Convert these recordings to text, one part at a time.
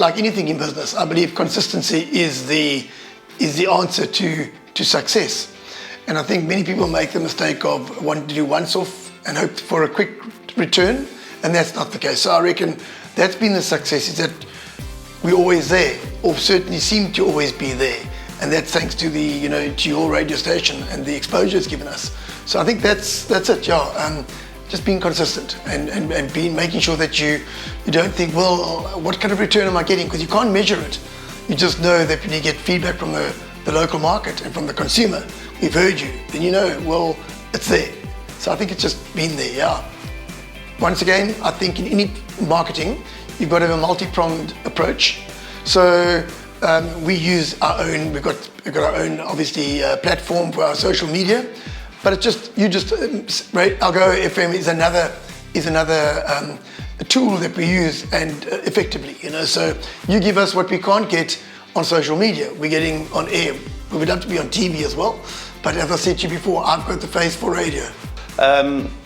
like anything in business, I believe consistency is the answer to success. And I think many people make the mistake of wanting to do once off and hope for a quick return, and that's not the case. So I reckon that's been the success, is that we're always there, or certainly seem to always be there. And that's thanks to to your radio station and the exposure it's given us. So I think that's it, yeah. Just being consistent and making sure that you don't think, well, what kind of return am I getting? Because you can't measure it. You just know that when you get feedback from the local market and from the consumer, we've heard you, then you know, well, it's there. So I think it's just been there, yeah. Once again, I think in any marketing, you've got to have a multi-pronged approach. So we use our own, we've got our own, obviously, platform for our social media. But Algoa FM is another tool that we use, and effectively, So you give us what we can't get on social media. We're getting on air. We would love to be on TV as well. But as I said to you before, I've got the face for radio.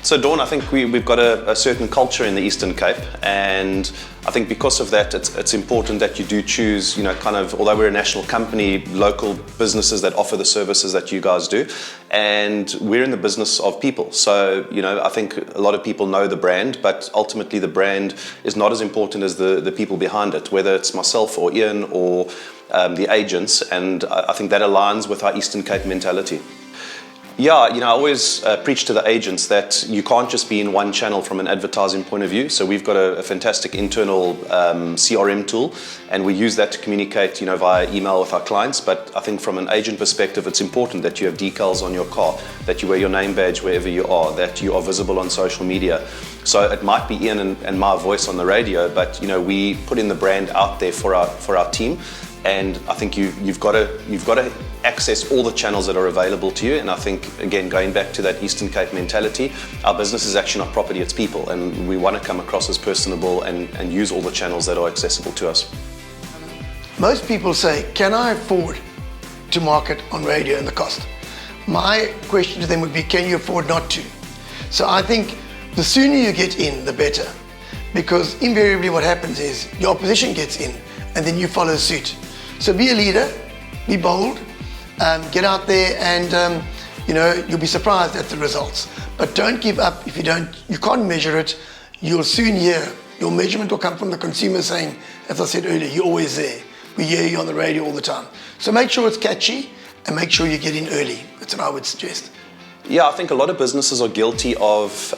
So Dawn, I think we've got a certain culture in the Eastern Cape, and I think because of that, it's important that you do choose, although we're a national company, local businesses that offer the services that you guys do, and we're in the business of people. So, I think a lot of people know the brand, but ultimately the brand is not as important as the people behind it, whether it's myself or Ian or the agents, and I think that aligns with our Eastern Cape mentality. Yeah, I always preach to the agents that you can't just be in one channel from an advertising point of view. So we've got a fantastic internal CRM tool, and we use that to communicate, via email with our clients. But I think from an agent perspective, it's important that you have decals on your car, that you wear your name badge wherever you are, that you are visible on social media. So it might be Ian and my voice on the radio, but we put in the brand out there for our team. And I think you've got to access all the channels that are available to you. And I think, again, going back to that Eastern Cape mentality, our business is actually not property, it's people. And we want to come across as personable and use all the channels that are accessible to us. Most people say, can I afford to market on radio and the cost? My question to them would be, can you afford not to? So I think the sooner you get in, the better. Because invariably what happens is your opposition gets in and then you follow suit. So be a leader, be bold, get out there, and you'll be surprised at the results. But don't give up. If you can't measure it, you'll soon hear. Your measurement will come from the consumer saying, as I said earlier, you're always there. We hear you on the radio all the time. So make sure it's catchy and make sure you get in early. That's what I would suggest. Yeah, I think a lot of businesses are guilty of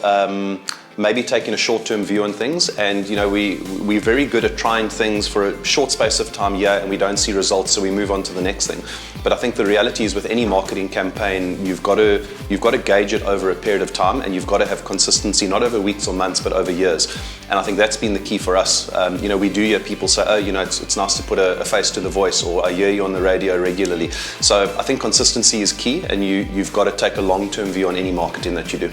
maybe taking a short-term view on things, and we're very good at trying things for a short space of time here, and we don't see results, so we move on to the next thing. But I think the reality is, with any marketing campaign, you've got to gauge it over a period of time, and you've got to have consistency, not over weeks or months, but over years. And I think that's been the key for us. We do hear people say, it's nice to put a face to the voice, or I hear you on the radio regularly. So I think consistency is key, and you've got to take a long-term view on any marketing that you do.